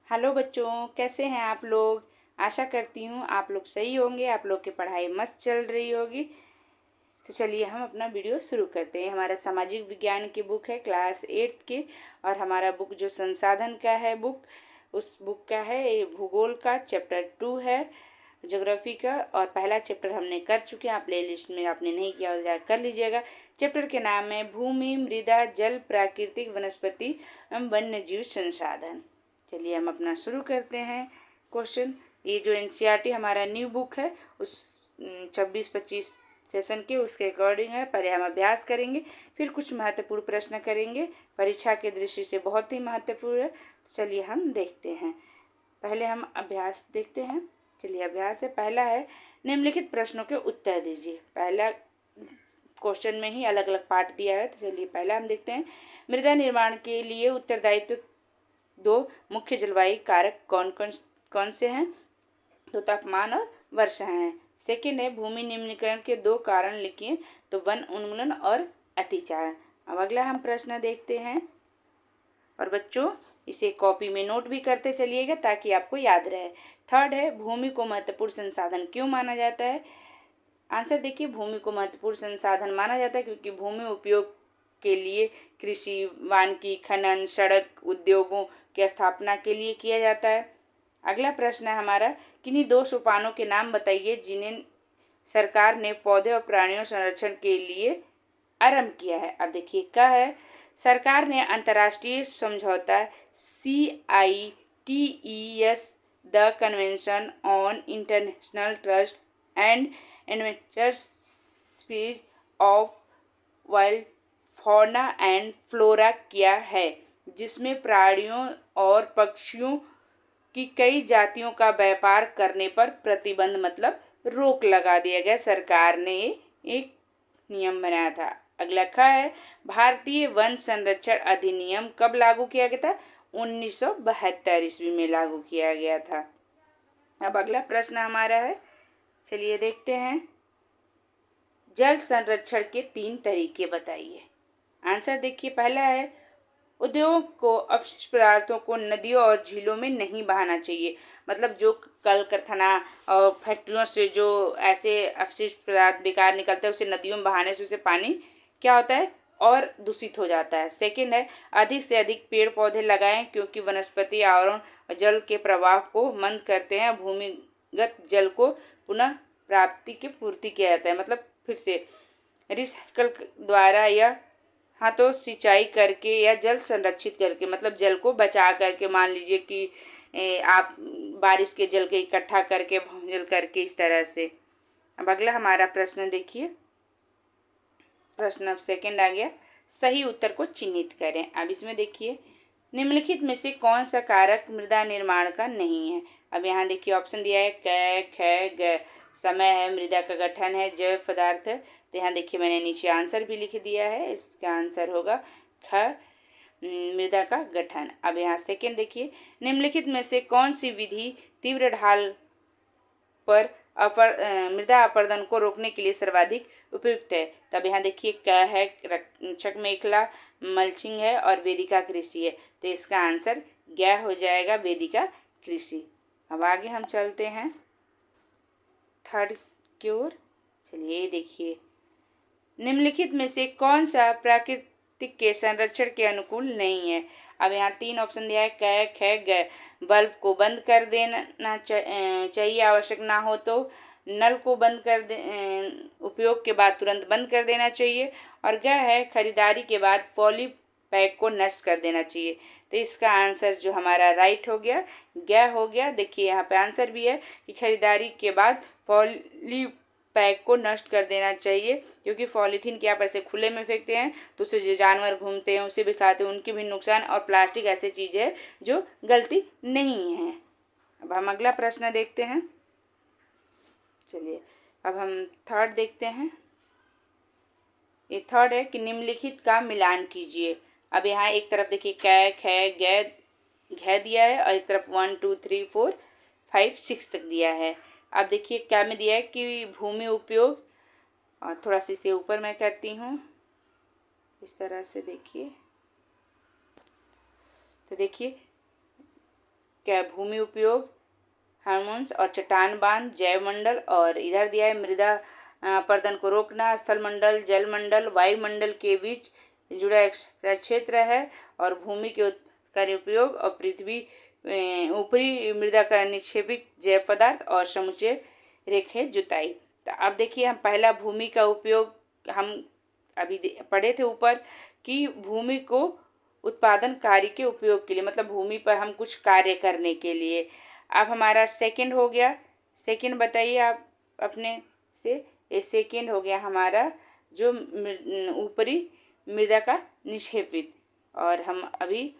Hello बच्चों, कैसे हैं आप लोग। आशा करती हूँ आप लोग सही होंगे, आप लोग की पढ़ाई मस्त चल रही होगी। तो चलिए हम अपना वीडियो शुरू करते हैं। हमारा सामाजिक विज्ञान की बुक है क्लास 8 की, और हमारा बुक जो संसाधन का है उस बुक का है ये भूगोल का चैप्टर 2 है, ज्योग्राफी का। और पहला चैप्टर हमने कर चुके हैं, आप प्ले लिस्ट में आपने नहीं किया हो कर लीजिएगा। चैप्टर के नाम है भूमि, मृदा, जल, प्राकृतिक वनस्पति एवं वन्य जीव संसाधन। चलिए हम अपना शुरू करते हैं क्वेश्चन। ये जो एनसीईआरटी हमारा न्यू बुक है उस 26-25 सेशन के उसके अकॉर्डिंग है। पहले हम अभ्यास करेंगे, फिर कुछ महत्वपूर्ण प्रश्न करेंगे, परीक्षा की दृष्टि से बहुत ही महत्वपूर्ण है। तो चलिए हम देखते हैं। पहले हम अभ्यास देखते हैं। चलिए अभ्यास है, पहला है निम्नलिखित प्रश्नों के उत्तर दीजिए। पहला क्वेश्चन में ही अलग अलग पार्ट दिया है। तो चलिए पहला हम देखते हैं, मृदा निर्माण के लिए उत्तरदायित्व 2 मुख्य जलवायु कारक कौन से हैं। तो तापमान और वर्षा हैं। सेकेंड है भूमि निम्नीकरण के 2 कारण लिखिए। तो वन उन्मूलन और अतिचारण। अब अगला हम प्रश्न देखते हैं, और बच्चों इसे कॉपी में नोट भी करते चलिएगा ताकि आपको याद रहे। थर्ड है भूमि को महत्वपूर्ण संसाधन क्यों माना जाता है। आंसर देखिए, भूमि को महत्वपूर्ण संसाधन माना जाता है क्योंकि भूमि उपयोग के लिए कृषि, वानिकी, खनन, सड़क, उद्योगों की स्थापना के लिए किया जाता है। अगला प्रश्न है हमारा, किन्हीं 2 सोपानों के नाम बताइए जिन्हें सरकार ने पौधे और प्राणियों संरक्षण के लिए आरंभ किया है। अब देखिए क्या है, सरकार ने अंतर्राष्ट्रीय समझौता CITES the convention on international trust and adventure species of wild fauna and flora किया है, जिसमें प्राणियों और पक्षियों की कई जातियों का व्यापार करने पर प्रतिबंध मतलब रोक लगा दिया गया। सरकार ने एक नियम बनाया था। अगला ख है, भारतीय वन संरक्षण अधिनियम कब लागू किया गया था। 1972 ईस्वी में लागू किया गया था। अब अगला प्रश्न हमारा है, चलिए देखते हैं, जल संरक्षण के 3 तरीके बताइए। आंसर देखिए, पहला है उद्योग को अपशिष्ट पदार्थों को नदियों और झीलों में नहीं बहाना चाहिए। मतलब जो कल कारखाना और फैक्ट्रियों से जो ऐसे अपशिष्ट पदार्थ बेकार निकलते हैं उसे नदियों में बहाने से उसे पानी क्या होता है और दूषित हो जाता है। सेकंड है, अधिक से अधिक पेड़ पौधे लगाएं क्योंकि वनस्पति आवरण और जल के प्रवाह को मंद करते हैं। भूमिगत जल को पुनः प्राप्ति की पूर्ति किया जाता है, मतलब फिर से रिसाइकल द्वारा या तो सिंचाई करके या जल संरक्षित करके, मतलब जल को बचा करके। मान लीजिए कि आप बारिश के जल के इकट्ठा करके भूजल करके इस तरह से। अब अगला हमारा प्रश्न देखिए, प्रश्न अब सेकंड आ गया, सही उत्तर को चिन्हित करें। अब इसमें देखिए, निम्नलिखित में से कौन सा कारक मृदा निर्माण का नहीं है। अब यहाँ देखिए ऑप्शन दिया है क, ख, ग। समय है, मृदा का गठन है, जैव पदार्थ है। तो यहाँ देखिए मैंने नीचे आंसर भी लिख दिया है, इसका आंसर होगा ख, मृदा का गठन। अब यहाँ सेकेंड देखिए, निम्नलिखित में से कौन सी विधि तीव्र ढाल पर मृदा अपरदन को रोकने के लिए सर्वाधिक उपयुक्त है। तब यहाँ देखिए क्या है, रक्षक मेखला, मल्चिंग है और वेदिका कृषि है। तो इसका आंसर क्या हो जाएगा, वेदिका कृषि। अब आगे हम चलते हैं थर्ड की ओर। चलिए ये देखिए, निम्नलिखित में से कौन सा प्राकृतिक के संरक्षण के अनुकूल नहीं है। अब यहाँ 3 ऑप्शन दिया है क, ख, ग। बल्ब को बंद कर देना चाहिए, आवश्यक ना हो तो। नल को बंद कर उपयोग के बाद तुरंत बंद कर देना चाहिए। और ग है, खरीदारी के बाद पॉली पैक को नष्ट कर देना चाहिए। तो इसका आंसर जो हमारा राइट हो गया, ग हो गया। देखिए यहाँ पे आंसर भी है कि खरीदारी के बाद पॉली पैक को नष्ट कर देना चाहिए, क्योंकि पॉलीथीन के आप ऐसे खुले में फेंकते हैं तो उससे जो जानवर घूमते हैं उसे भी खाते हैं, उनके भी नुकसान। और प्लास्टिक ऐसी चीज़ है जो गलती नहीं है। अब हम अगला प्रश्न देखते हैं। चलिए अब हम थर्ड देखते हैं। ये थर्ड है कि निम्नलिखित का मिलान कीजिए। अब यहाँ एक तरफ देखिए कै, ख, ग, घ दिया है, और एक तरफ 1 2 3 4 5 6 तक दिया है। अब देखिए क्या में दिया है कि भूमि उपयोग, और थोड़ा सा इसे ऊपर मैं करती हूँ इस तरह से। देखिए तो देखिए क्या है, भूमि उपयोग, हार्मोन्स और चट्टान बांध, जैव मंडल, और इधर दिया है मृदा अपरदन को रोकना, स्थल मंडल, जल मंडल, वायुमंडल के बीच जुड़ा एक क्षेत्र है, और भूमि के कार्य उपयोग, और पृथ्वी ऊपरी मृदा का निक्षेपित जैव पदार्थ, और समुचे रेखे जुताई। तो अब देखिए हम पहला भूमि का उपयोग हम अभी पढ़े थे ऊपर कि भूमि को उत्पादन कार्य के उपयोग के लिए, मतलब भूमि पर हम कुछ कार्य करने के लिए। अब हमारा सेकंड हो गया, सेकंड बताइए आप अपने से। ये सेकंड हो गया हमारा जो ऊपरी मृदा का निक्षेपित, और हम अभी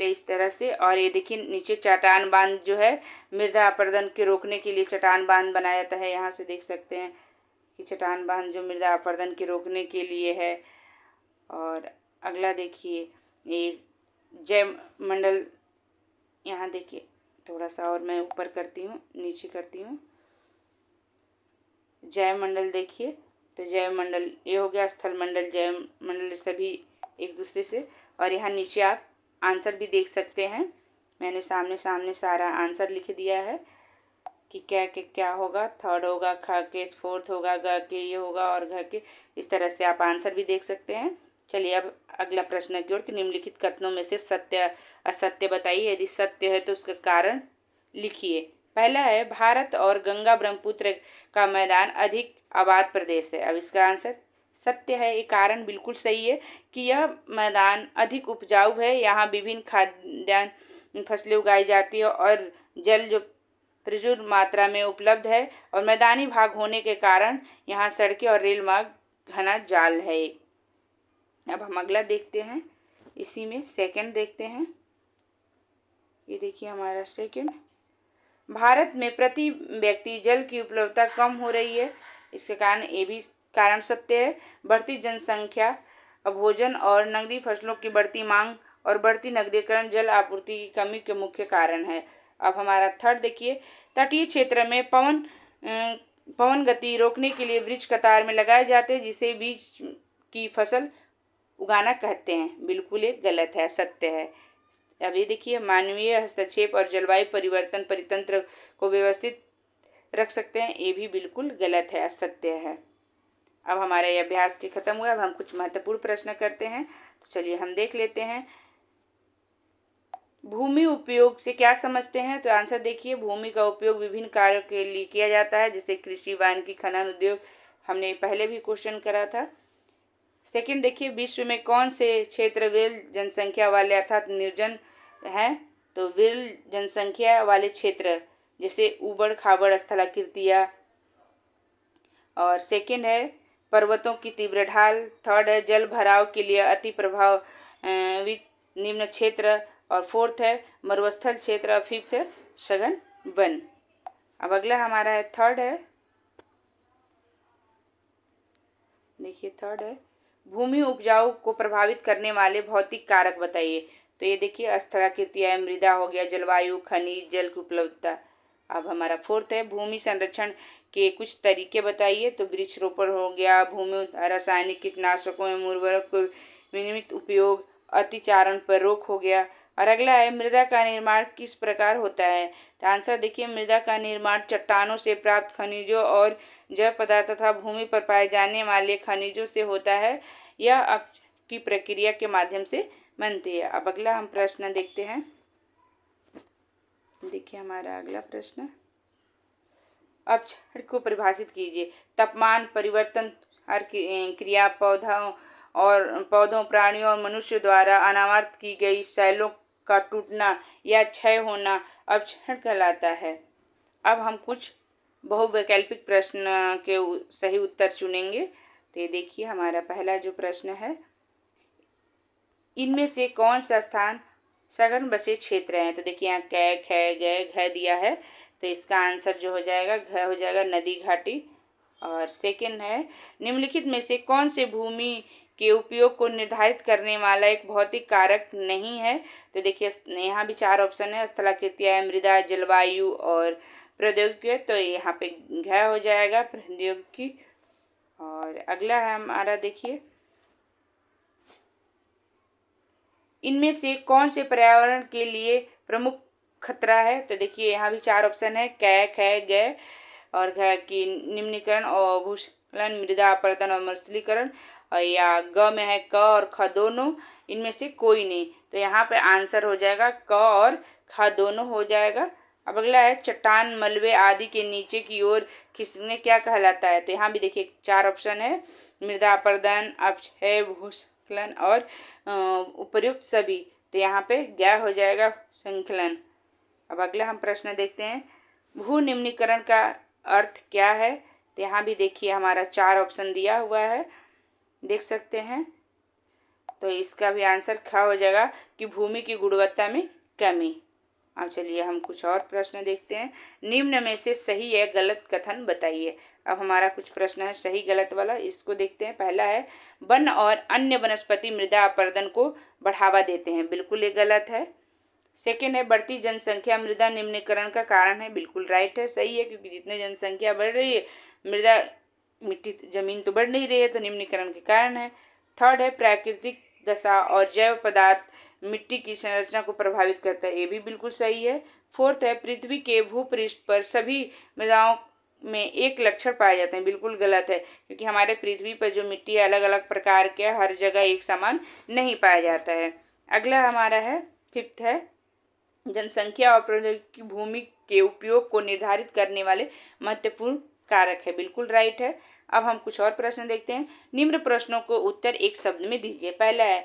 तो इस तरह से, और ये देखिए नीचे चट्टान बांध जो है मृदा अपरदन के रोकने के लिए चट्टान बांध बनाया जाता है। यहाँ से देख सकते हैं कि चट्टान बांध जो मृदा अपरदन के रोकने के लिए है। और अगला देखिए ये जैव मंडल, यहाँ देखिए थोड़ा सा और मैं ऊपर करती हूँ, नीचे करती हूँ। जैव मंडल देखिए, तो जैव मंडल ये हो गया, स्थल मंडल, जैव मंडल सभी एक दूसरे से। और यहाँ नीचे आप आंसर भी देख सकते हैं, मैंने सामने सामने सारा आंसर लिख दिया है कि क्या के क्या होगा। थर्ड होगा ख के, फोर्थ होगा ग के, ये होगा, और घ के, इस तरह से आप आंसर भी देख सकते हैं। चलिए अब अगला प्रश्न की ओर कि निम्नलिखित कथनों में से सत्य असत्य बताइए। यदि सत्य है तो उसका कारण लिखिए। पहला है भारत और गंगा ब्रह्मपुत्र का मैदान अधिक आबाद प्रदेश है। अब इसका आंसर सत्य है। ये कारण बिल्कुल सही है कि यह मैदान अधिक उपजाऊ है, यहाँ विभिन्न खाद्यान्न फसलें उगाई जाती है, और जल जो प्रचुर मात्रा में उपलब्ध है, और मैदानी भाग होने के कारण यहाँ सड़कें और रेल मार्ग घना जाल है। अब हम अगला देखते हैं, इसी में सेकंड देखते हैं। ये देखिए हमारा सेकंड, भारत में प्रति व्यक्ति जल की उपलब्धता कम हो रही है। इसके कारण ये भी कारण सत्य है। बढ़ती जनसंख्या, भोजन और नकदी फसलों की बढ़ती मांग और बढ़ती नगरीकरण जल आपूर्ति की कमी के मुख्य कारण है। अब हमारा थर्ड देखिए, तटीय क्षेत्र में पवन गति रोकने के लिए वृक्ष कतार में लगाए जाते हैं, जिसे बीज की फसल उगाना कहते हैं। बिल्कुल ये गलत है, सत्य है। अब ये देखिए, मानवीय हस्तक्षेप और जलवायु परिवर्तन परितंत्र को व्यवस्थित रख सकते हैं, ये भी बिल्कुल गलत है, असत्य है। अब हमारा ये अभ्यास के खत्म हुआ। अब हम कुछ महत्वपूर्ण प्रश्न करते हैं, तो चलिए हम देख लेते हैं। भूमि उपयोग से क्या समझते हैं? तो आंसर देखिए, भूमि का उपयोग विभिन्न कार्यों के लिए किया जाता है, जैसे कृषि, वानिकी, खनन, उद्योग। हमने पहले भी क्वेश्चन करा था। सेकंड देखिए, विश्व में कौन से क्षेत्र विरल जनसंख्या वाले अर्थात निर्जन हैं? तो विरल जनसंख्या वाले क्षेत्र जैसे ऊबड़ खाबड़ स्थलाकृतियाँ। और सेकंड है पर्वतों की तीव्र ढाल। थर्ड है जल भराव के लिए अति प्रभावित निम्न क्षेत्र। और फोर्थ है मरुस्थल क्षेत्र। और फिफ्थ है सघन वन। अब अगला हमारा है थर्ड है, देखिए थर्ड है, भूमि उपजाऊ को प्रभावित करने वाले भौतिक कारक बताइए। तो ये देखिए, स्थलाकृतियाँ, मृदा हो गया, जलवायु, खनिज, जल की उपलब्धता। अब हमारा फोर्थ है, भूमि संरक्षण के कुछ तरीके बताइए। तो वृक्षरोपण हो गया, भूमि रासायनिक कीटनाशकों एवं उर्वरक को नियमित उपयोग, अतिचारण पर रोक हो गया। और अगला है, मृदा का निर्माण किस प्रकार होता है? तो आंसर देखिए, मृदा का निर्माण चट्टानों से प्राप्त खनिजों और जैव पदार्थ तथा भूमि पर पाए जाने वाले खनिजों से होता है। यह आपकी प्रक्रिया के माध्यम से बनती है। अब अगला हम प्रश्न देखते हैं। देखिए हमारा अगला प्रश्न, अब क्षण को परिभाषित कीजिए। तापमान परिवर्तन हर क्रिया पौधों, प्राणियों और मनुष्य द्वारा अनावृत की गई शैलों का टूटना या क्षय होना अपक्षरण कहलाता है। अब हम कुछ बहुवैकल्पिक प्रश्न के सही उत्तर चुनेंगे। तो ये देखिए हमारा पहला जो प्रश्न है, इनमें से कौन सा स्थान सघन बसे क्षेत्र है? तो देखिए यहाँ कै, ख, ग, घ दिया है, तो इसका आंसर जो हो जाएगा घ हो जाएगा, नदी घाटी। और सेकंड है, निम्नलिखित में से कौन से भूमि के उपयोग को निर्धारित करने वाला एक भौतिक कारक नहीं है? तो देखिए यहाँ भी चार ऑप्शन है, स्थलाकृतियाँ, मृदा, जलवायु और प्रौद्योगिकी। तो यहाँ पे घ हो जाएगा, प्रौद्योगिकी। और अगला है हमारा, देखिए इनमें से कौन से पर्यावरण के लिए प्रमुख खतरा है। तो देखिए यहाँ भी 4 ऑप्शन है, कै, खे, गै और घ की निम्नीकरण और भूस्खलन, मृदा अपरदन और मरुस्थलीकरण, और या ग में है क और ख दोनों, इनमें से कोई नहीं। तो यहाँ पे आंसर हो जाएगा क और ख दोनों हो जाएगा। अब अगला है चट्टान, मलबे आदि के नीचे की ओर खिसकने क्या कहलाता है। तो यहाँ भी देखिए 4 ऑप्शन है, मृदा अपरदन, अपक्षय, भूस्खलन और उपर्युक्त सभी। तो यहाँ पे क्या हो जाएगा, संकलन। अब अगला हम प्रश्न देखते हैं, भू निम्नीकरण का अर्थ क्या है। तो यहाँ भी देखिए हमारा 4 ऑप्शन दिया हुआ है, देख सकते हैं। तो इसका भी आंसर ख हो जाएगा कि भूमि की गुणवत्ता में कमी। अब चलिए हम कुछ और प्रश्न देखते हैं, निम्न में से सही या गलत कथन बताइए। अब हमारा कुछ प्रश्न है सही गलत वाला, इसको देखते हैं। पहला है, वन और अन्य वनस्पति मृदा अपरदन को बढ़ावा देते हैं, बिल्कुल ये गलत है। सेकेंड है, बढ़ती जनसंख्या मृदा निम्नीकरण का कारण है, बिल्कुल राइट है, सही है, क्योंकि जितने जनसंख्या बढ़ रही है मृदा मिट्टी जमीन तो बढ़ नहीं रही है, तो निम्नीकरण के कारण है। थर्ड है, प्राकृतिक दशा और जैव पदार्थ मिट्टी की संरचना को प्रभावित करता है, ये भी बिल्कुल सही है। फोर्थ है, पृथ्वी के भूपृष्ठ पर सभी मृदाओं में एक लक्षण पाए जाते हैं, बिल्कुल गलत है, क्योंकि हमारे पृथ्वी पर जो मिट्टी है अलग अलग प्रकार के, हर जगह एक समान नहीं पाया जाता है। अगला हमारा है फिफ्थ है, जनसंख्या और प्रौद्योगिकी भूमि के उपयोग को निर्धारित करने वाले महत्वपूर्ण कारक है, बिल्कुल राइट है। अब हम कुछ और प्रश्न देखते हैं, निम्न प्रश्नों को उत्तर एक शब्द में दीजिए। पहला है,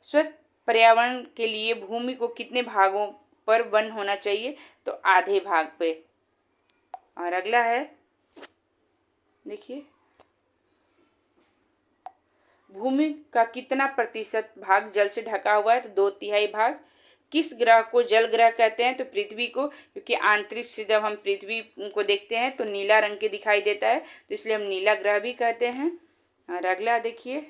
स्वस्थ पर्यावरण के लिए भूमि को कितने भागों पर वन होना चाहिए। तो आधे भाग पे। और अगला है देखिए, भूमि का कितना प्रतिशत भाग जल से ढका हुआ है। तो 2/3 भाग। किस ग्रह को जल ग्रह कहते हैं। तो पृथ्वी को, क्योंकि आंतरिक से जब हम पृथ्वी को देखते हैं तो नीला रंग के दिखाई देता है, तो इसलिए हम नीला ग्रह भी कहते हैं। और अगला देखिए,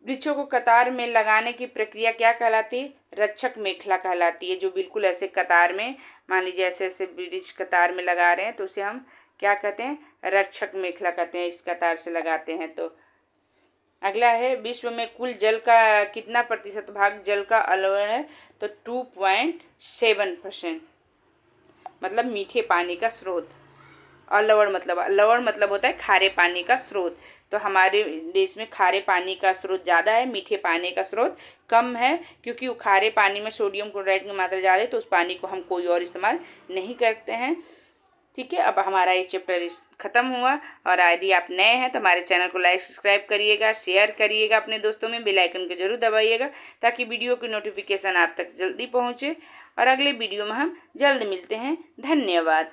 वृक्षों को कतार में लगाने की प्रक्रिया क्या कहलाती है। रक्षक मेखला कहलाती है, जो बिल्कुल ऐसे कतार में, मान लीजिए ऐसे ऐसे वृक्ष कतार में लगा रहे हैं तो उसे हम क्या कहते हैं, रक्षक मेखला कहते हैं, इस कतार से लगाते हैं तो। अगला है, विश्व में कुल जल का कितना प्रतिशत भाग जल का अलवण है। तो 2.7%, मतलब मीठे पानी का स्रोत। अलवण मतलब होता है खारे पानी का स्रोत। तो हमारे देश में खारे पानी का स्रोत ज़्यादा है, मीठे पानी का स्रोत कम है, क्योंकि वो खारे पानी में सोडियम क्लोराइड की मात्रा ज़्यादा है, तो उस पानी को हम कोई और इस्तेमाल नहीं करते हैं। ठीक है, अब हमारा ये चैप्टर खत्म हुआ। और यदि आप नए हैं तो हमारे चैनल को लाइक सब्सक्राइब करिएगा, शेयर करिएगा अपने दोस्तों में, बेल आइकन को जरूर दबाइएगा ताकि वीडियो की नोटिफिकेशन आप तक जल्दी पहुँचे। और अगले वीडियो में हम जल्द मिलते हैं। धन्यवाद।